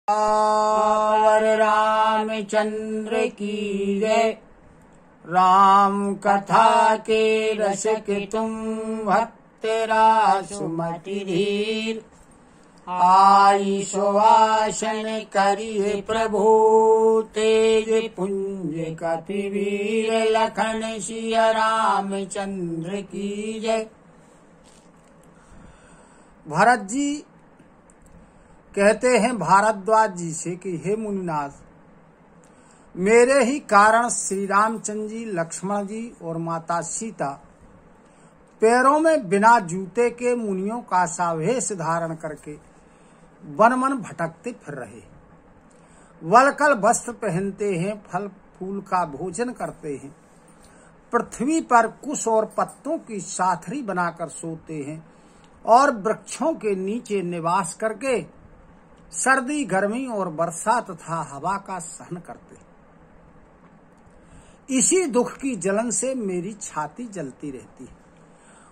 और रामचंद्र की जय। राम कथा के रस के तुम भक्त सुमति धीर। आई सुवासन करिए प्रभु तेज पुंज कपि वीर। लखन सिया रामचंद्र की जय। भरत जी कहते हैं भारद्वाज जी से कि हे मुनिनाथ, मेरे ही कारण श्री रामचंद्र जी, लक्ष्मण जी और माता सीता पैरों में बिना जूते के मुनियों का सा वेश धारण करके वन मन भटकते फिर रहे। वलकल वस्त्र पहनते हैं, फल फूल का भोजन करते हैं, पृथ्वी पर कुश और पत्तों की साथरी बनाकर सोते हैं और वृक्षों के नीचे निवास करके सर्दी, गर्मी और वर्षा तथा हवा का सहन करते। इसी दुख की जलन से मेरी छाती जलती रहती है।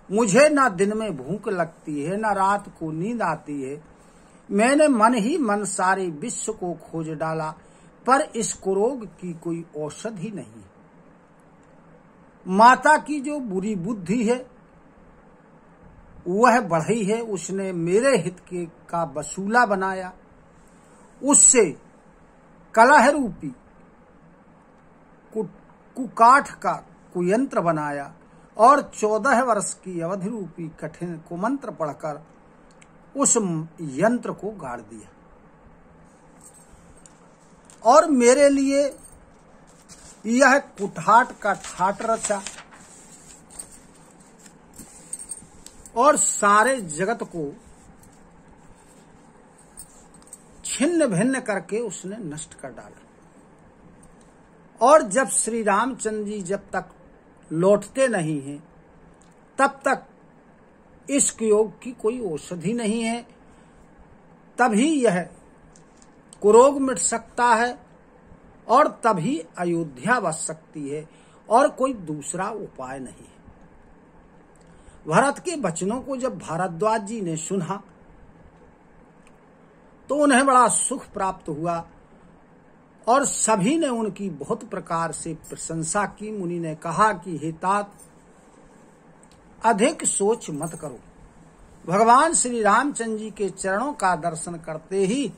मुझे न दिन में भूख लगती है, न रात को नींद आती है। मैंने मन ही मन सारे विश्व को खोज डाला, पर इस कुरोग की कोई औषधि नहीं। माता की जो बुरी बुद्धि है वह बढ़ी है। उसने मेरे हित के का वसूला बनाया, उससे कलह रूपी कुकाठ का कुयंत्र बनाया और 14 वर्ष की अवधि रूपी कठिन कुमंत्र पढ़कर उस यंत्र को गाड़ दिया और मेरे लिए यह कुठाट का ठाट रचा और सारे जगत को छिन्न भिन्न करके उसने नष्ट कर डाला। और जब श्री रामचंद्र जी जब तक लौटते नहीं हैं तब तक इस योग की कोई औषधि नहीं है। तभी यह कुरोग मिट सकता है और तभी अयोध्या बच सकती है और कोई दूसरा उपाय नहीं है। भरत के वचनों को जब भारद्वाज जी ने सुना तो उन्हें बड़ा सुख प्राप्त हुआ और सभी ने उनकी बहुत प्रकार से प्रशंसा की। मुनि ने कहा कि हे तात, अधिक सोच मत करो। भगवान श्री रामचंद्र जी के चरणों का दर्शन करते ही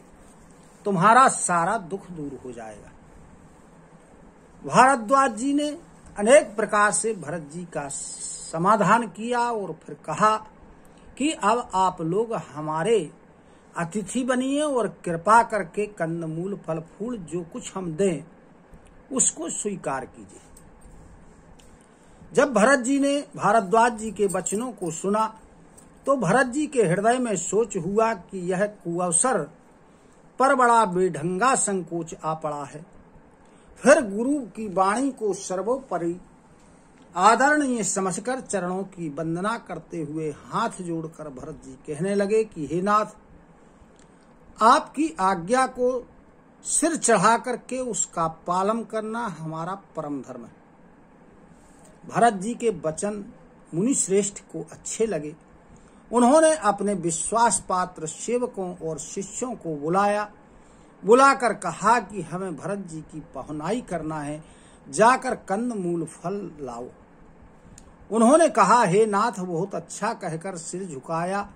तुम्हारा सारा दुख दूर हो जाएगा। भारद्वाज जी ने अनेक प्रकार से भरत जी का समाधान किया और फिर कहा कि अब आप लोग हमारे अतिथि बनिए और कृपा करके कंदमूल फल फूल जो कुछ हम दें उसको स्वीकार कीजिए। जब भरत जी ने भारद्वाज जी के वचनों को सुना तो भरत जी के हृदय में सोच हुआ कि यह कुअवसर पर बड़ा बेढंगा संकोच आ पड़ा है। फिर गुरु की वाणी को सर्वोपरि आदरणीय समझकर चरणों की वंदना करते हुए हाथ जोड़कर भरत जी कहने लगे कि हे नाथ, आपकी आज्ञा को सिर चढ़ा करके उसका पालन करना हमारा परम धर्म है। भरत जी के वचन मुनि श्रेष्ठ को अच्छे लगे। उन्होंने अपने विश्वास पात्र सेवकों और शिष्यों को बुलाकर कहा कि हमें भरत जी की पहुनाई करना है, जाकर कंद मूल फल लाओ। उन्होंने कहा, हे नाथ, बहुत अच्छा कहकर सिर झुकाया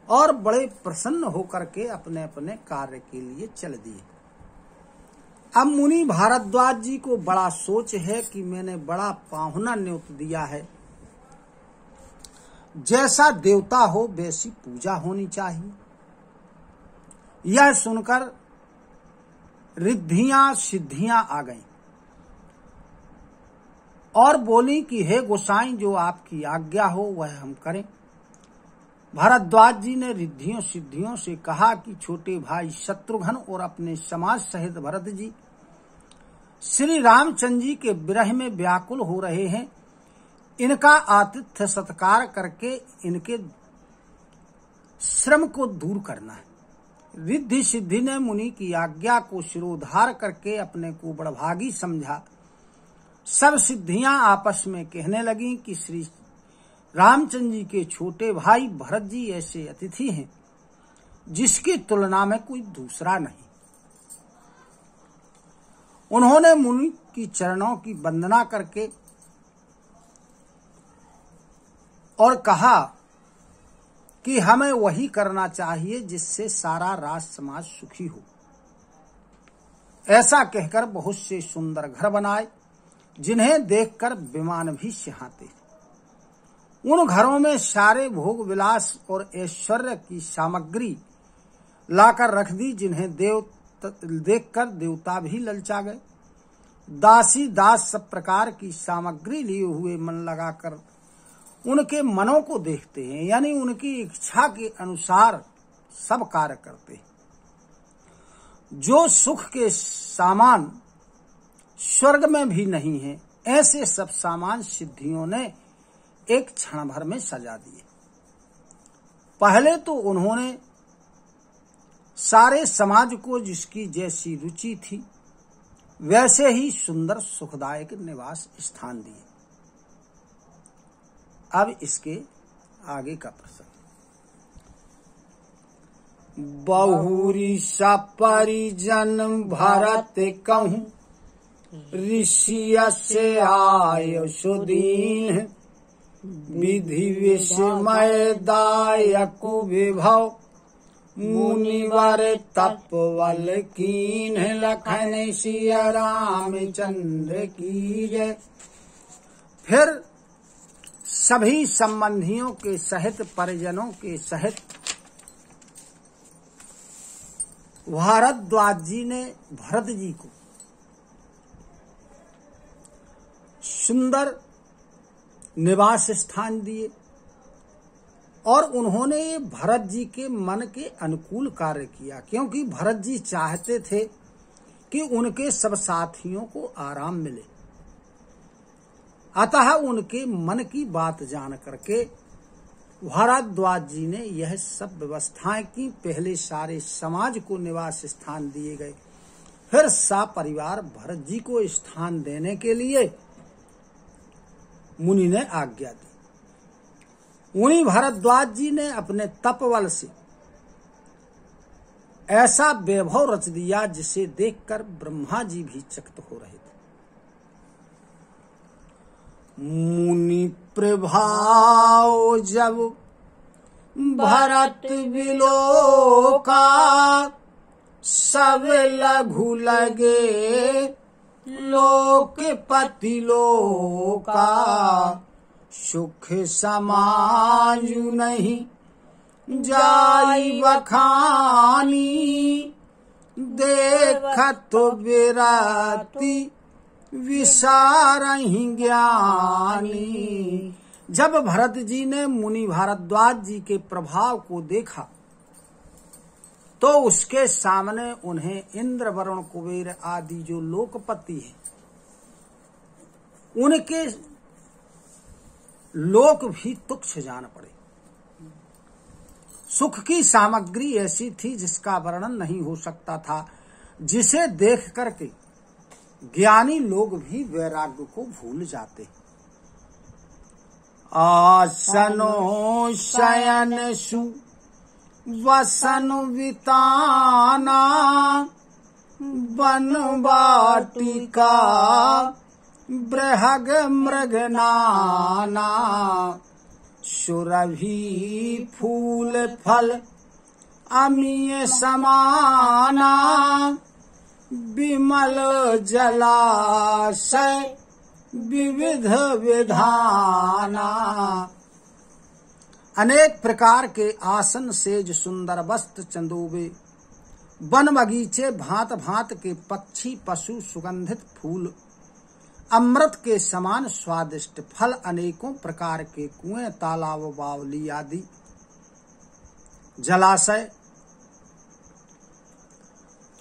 और बड़े प्रसन्न होकर के अपने अपने कार्य के लिए चल दिए। अब मुनि भारद्वाज जी को बड़ा सोच है कि मैंने बड़ा पाहुना न्योत दिया है। जैसा देवता हो वैसी पूजा होनी चाहिए। यह सुनकर रिद्धियां सिद्धियां आ गईं और बोली कि हे गोसाई, जो आपकी आज्ञा हो वह हम करें। भारद्वाज जी ने रिद्धियों सिद्धियों से कहा कि छोटे भाई शत्रुघ्न और अपने समाज सहित भरत जी श्री रामचंद्र जी के विरह में व्याकुल हो रहे हैं। इनका आतिथ्य सत्कार करके इनके श्रम को दूर करना है। रिद्धि सिद्धि ने मुनि की आज्ञा को शिरोधार करके अपने को बड़भागी समझा। सब सिद्धियां आपस में कहने लगी कि श्री रामचंद्र जी के छोटे भाई भरत जी ऐसे अतिथि हैं जिसकी तुलना में कोई दूसरा नहीं। उन्होंने मुनि की चरणों की वंदना करके और कहा कि हमें वही करना चाहिए जिससे सारा राष्ट्र समाज सुखी हो। ऐसा कहकर बहुत से सुंदर घर बनाए जिन्हें देखकर विमान भी सिहाते। उन घरों में सारे भोग विलास और ऐश्वर्य की सामग्री लाकर रख दी जिन्हें देखकर देवता भी ललचा गए। दासी दास सब प्रकार की सामग्री लिए हुए मन लगाकर उनके मनों को देखते हैं, यानी उनकी इच्छा के अनुसार सब कार्य करते हैं। जो सुख के सामान स्वर्ग में भी नहीं है, ऐसे सब सामान सिद्धियों ने एक क्षण भर में सजा दिए। पहले तो उन्होंने सारे समाज को जिसकी जैसी रुचि थी वैसे ही सुंदर सुखदायक निवास स्थान दिए। अब इसके आगे का प्रसंग। बहुरी सा परिजन भरत कहूं, ऋषि से आय सुदीन, विधि विस्मय दायक विभव, मुनिवर तपवल कीन, लखन सिया रामचंद्र की जय। फिर सभी संबंधियों के सहित परिजनों के सहित भारद्वाज जी ने भरत जी को सुंदर निवास स्थान दिए और उन्होंने भरत जी के मन के अनुकूल कार्य किया, क्योंकि भरत जी चाहते थे कि उनके सब साथियों को आराम मिले। अतः उनके मन की बात जान करके भारद्वाज जी ने यह सब व्यवस्थाएं की। पहले सारे समाज को निवास स्थान दिए गए, फिर सपरिवार भरत जी को स्थान देने के लिए मुनि ने आज्ञा दी। मुनि भारद्वाज जी ने अपने तपबल से ऐसा वैभव रच दिया जिसे देखकर ब्रह्मा जी भी चकित हो रहे थे। मुनि प्रभाव जब भरत विलोका, सब लघु लगे लोकपति लोका, सुख समाजु नहीं जाई बखानी, देखत विरति विसारहि ज्ञानी। जब भरत जी ने मुनि भारद्वाज जी के प्रभाव को देखा तो उसके सामने उन्हें इंद्र वरुण कुबेर आदि जो लोकपति हैं उनके लोक भी तुच्छ जान पड़े। सुख की सामग्री ऐसी थी जिसका वर्णन नहीं हो सकता था, जिसे देख करके ज्ञानी लोग भी वैराग्य को भूल जाते। आसनो शयन सु वसन विताना, वन वाटिका बृहग मृग नाना, सुरभि फूल फल अमीय समाना, विमल जलाशय विविध विधाना। अनेक प्रकार के आसन सेज सुंदर वस्त्र चंदोबे, वन बगीचे भांत भांत के पक्षी पशु सुगंधित फूल, अमृत के समान स्वादिष्ट फल, अनेकों प्रकार के कुएं तालाब बावली आदि जलाशय,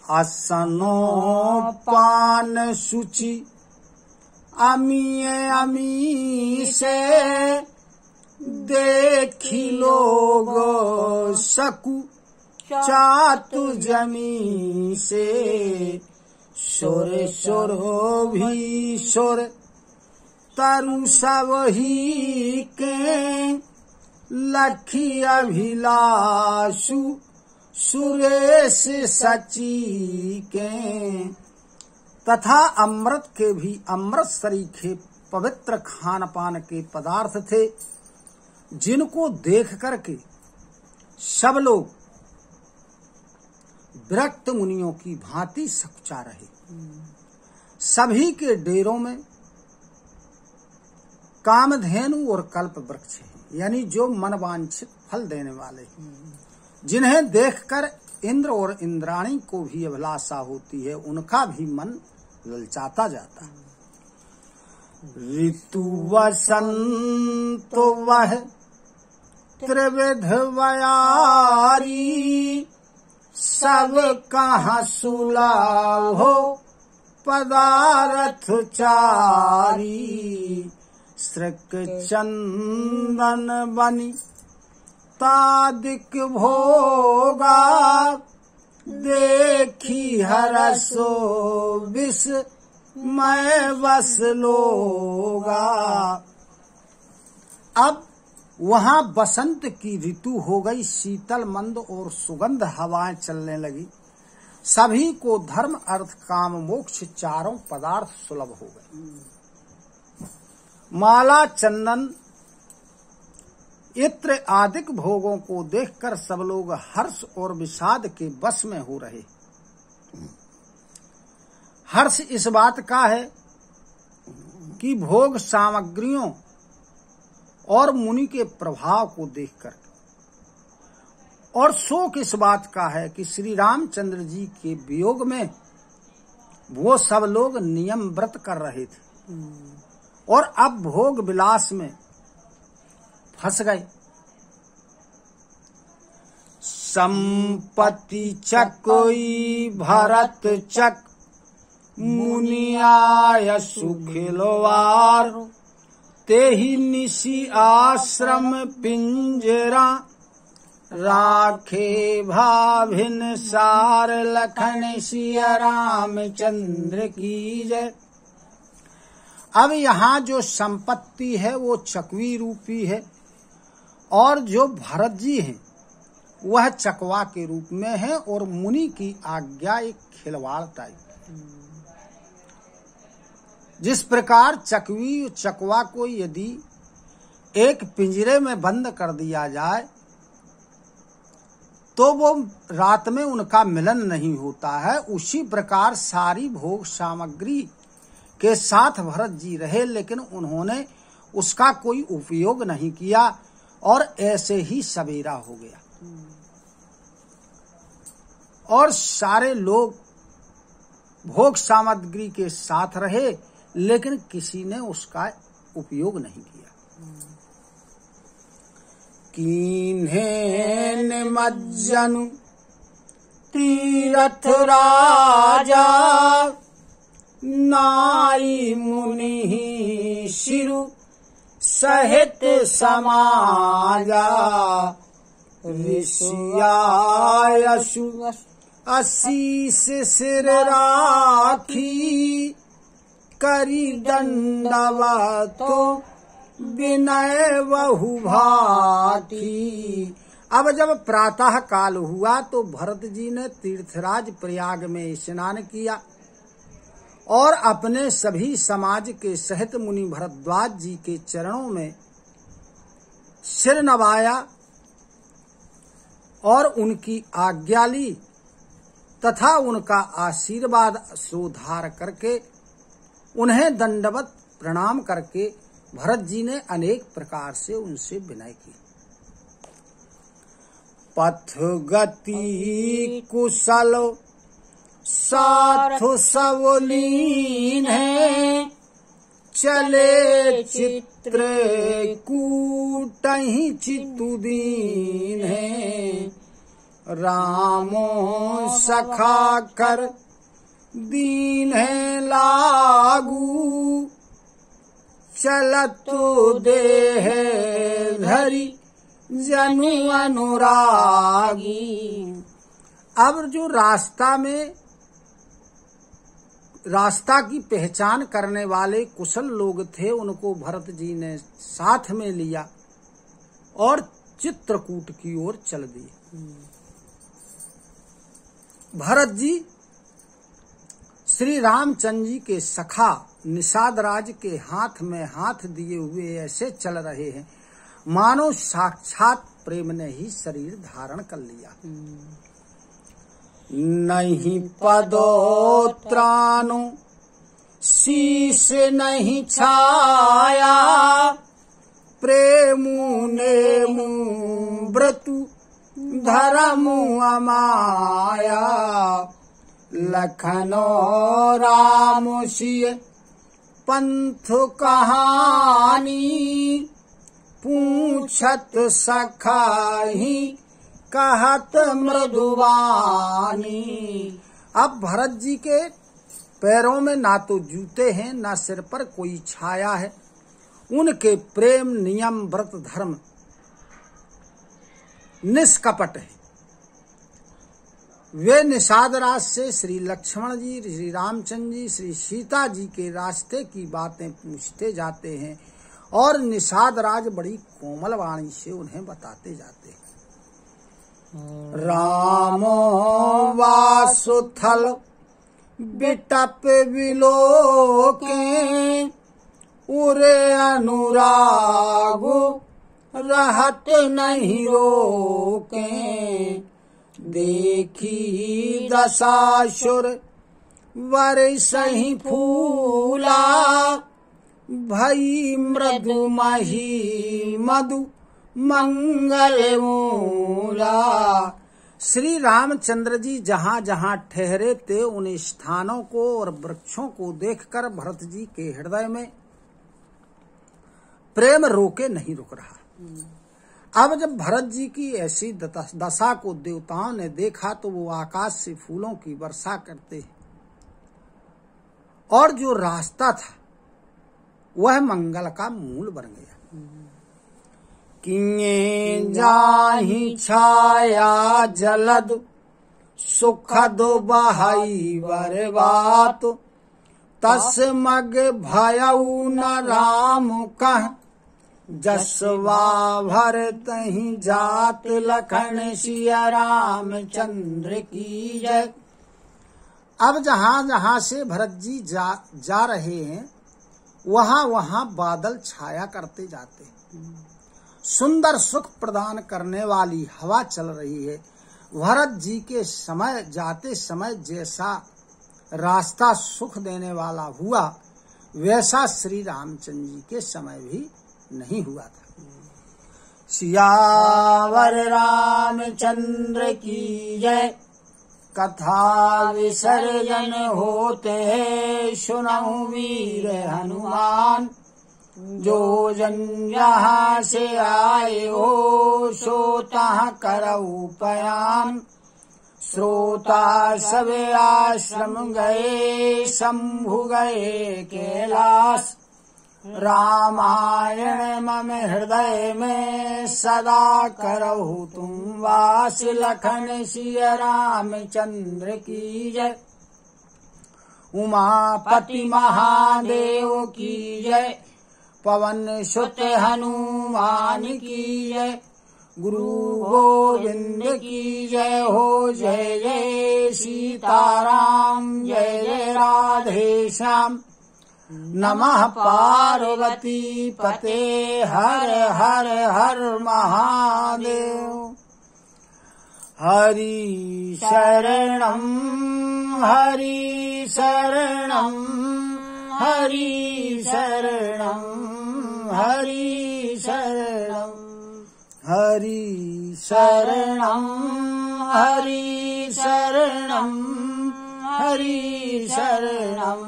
आसनो पान सूचि अमीय अमी से, देखी लोग सकु चातु जमी से, सुर सुर भी सुर तरु सब ही के, लखी अभिलाषु सुरेश सची के, तथा अमृत के भी अमृत सरीखे पवित्र खान पान के पदार्थ थे, जिनको देख करके सब लोग विरक्त मुनियों की भांति सकुचा रहे। सभी के डेरों में कामधेनु और कल्प वृक्ष है, यानी जो मनवांछित फल देने वाले, जिन्हें देखकर इंद्र और इंद्राणी को भी अभिलाषा होती है, उनका भी मन ललचाता जाता। ऋतु वसंत वह त्रिविध वयारी, सब कहाँ सुलभो पदारथ चारी। श्रक चंदन बनी तादिक भोगा, देखी हरसो विष मैं बस लोगा। अब वहाँ बसंत की ऋतु हो गई, शीतल मंद और सुगंध हवाएं चलने लगी। सभी को धर्म अर्थ काम मोक्ष चारों पदार्थ सुलभ हो गए। माला चंदन इत्र आदिक भोगों को देखकर सब लोग हर्ष और विषाद के वश में हो रहे। हर्ष इस बात का है कि भोग सामग्रियों और मुनि के प्रभाव को देखकर, और शोक इस बात का है कि श्री रामचंद्र जी के वियोग में वो सब लोग नियम व्रत कर रहे थे और अब भोग विलास में फंस गए। संपत्ति चकोई भरत चक, मुनियाय सुखिलवार, तेहि निशि आश्रम पिंजरा, राखे भाभिन सार लखन सिया रामचंद्र की जय। अब यहाँ जो संपत्ति है वो चकवी रूपी है, और जो भरत जी हैं वह चकवा के रूप में है, और मुनि की आज्ञा एक खिलवाड़ टाइप। जिस प्रकार चकवी चकवा को यदि एक पिंजरे में बंद कर दिया जाए तो वो रात में उनका मिलन नहीं होता है, उसी प्रकार सारी भोग सामग्री के साथ भरत जी रहे, लेकिन उन्होंने उसका कोई उपयोग नहीं किया और ऐसे ही सवेरा हो गया। और सारे लोग भोग सामग्री के साथ रहे, लेकिन किसी ने उसका उपयोग नहीं किया। कीन्हे निमज्जनु तीरथ राजा, नारी मुनि शिरु सहित समाजा। ऋषियायसु अशीष सिर राखी, करी दंडवतो विनय बहु भाती। अब जब प्रातः काल हुआ तो भरत जी ने तीर्थराज प्रयाग में स्नान किया और अपने सभी समाज के सहित मुनि भरद्वाज जी के चरणों में सिर नवाया और उनकी आज्ञा ली तथा उनका आशीर्वाद स्वीकार करके उन्हें दंडवत प्रणाम करके भरत जी ने अनेक प्रकार से उनसे विनय की। पथ गति कुशल साथ सवलीन है, चले चित्र कूटहि चितुदीन है। रामो सखा कर दीन है लागू, चलत देह धरी जनु अनुरागी। अब जो रास्ता की पहचान करने वाले कुशल लोग थे, उनको भरत जी ने साथ में लिया और चित्रकूट की ओर चल दिए। भरत जी श्री रामचंद्र जी के सखा निषाद राज के हाथ में हाथ दिए हुए ऐसे चल रहे हैं मानो साक्षात प्रेम ने ही शरीर धारण कर लिया। नहीं पदोत्रानो शीश नहीं छाया, प्रेमु नेमु व्रतु धर्मु अमाया। लखनो राम सिय पंथ कहानी, पूछत सखाही कहत मृदुवानी। अब भरत जी के पैरों में ना तो जूते हैं ना सिर पर कोई छाया है। उनके प्रेम नियम व्रत धर्म निष्कपट है। वे निषाद राज से श्री लक्ष्मण जी, श्री रामचंद्र जी, श्री सीता जी के रास्ते की बातें पूछते जाते हैं और निषाद राज बड़ी कोमल वाणी से उन्हें बताते जाते हैं। रामो वासुथल बिटप विलोके, उरे अनुरागो रहत नहीं रोके। देखी दशासुर वरसहि फूला, भई मृदु मही मधु मंगल मूला। श्री रामचंद्र जी जहाँ जहाँ ठहरे थे उन स्थानों को और वृक्षों को देखकर भरत जी के हृदय में प्रेम रोके नहीं रुक रहा। अब जब भरत जी की ऐसी दशा को देवताओं ने देखा तो वो आकाश से फूलों की वर्षा करते हैं और जो रास्ता था वह मंगल का मूल बन गया। किए जाहि छाया जलद, सुखद बहाई वर बात। तस मग भयउ न राम कह, जसवा भर तहि जात। लखन सिया रामचंद्र की जय। अब जहाँ जहाँ से भरत जी जा रहे हैं वहाँ वहाँ बादल छाया करते जाते हैं। सुंदर सुख प्रदान करने वाली हवा चल रही है। भरत जी के समय जाते समय जैसा रास्ता सुख देने वाला हुआ वैसा श्री रामचंद्र जी के समय भी नहीं हुआ था। सियावर रामचंद्र की जय। कथा विसर्जन होते सुनहु वीर हनुमान। जो जन यहाँ से आए हो सो तहाँ करऊ पयान। श्रोता सब आश्रम गए शंभु गए कैलाश। रामायण मम हृदय में सदा करहु तुम वास। लखन सिया रामचंद्र की जय। उमापति महादेव की जय। पवन सुत हनुमान की जय। गुरु गोविंद की जय हो। जय जय सीताराम, जय जय राधे श्याम। नमः पार्वती पते हर हर हर महादेव। हरि शरणं हरि शरणं हरि शरणं हरि शरणं हरि शरणं हरि शरणं हरि शरणं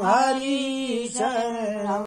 हरि शरणं।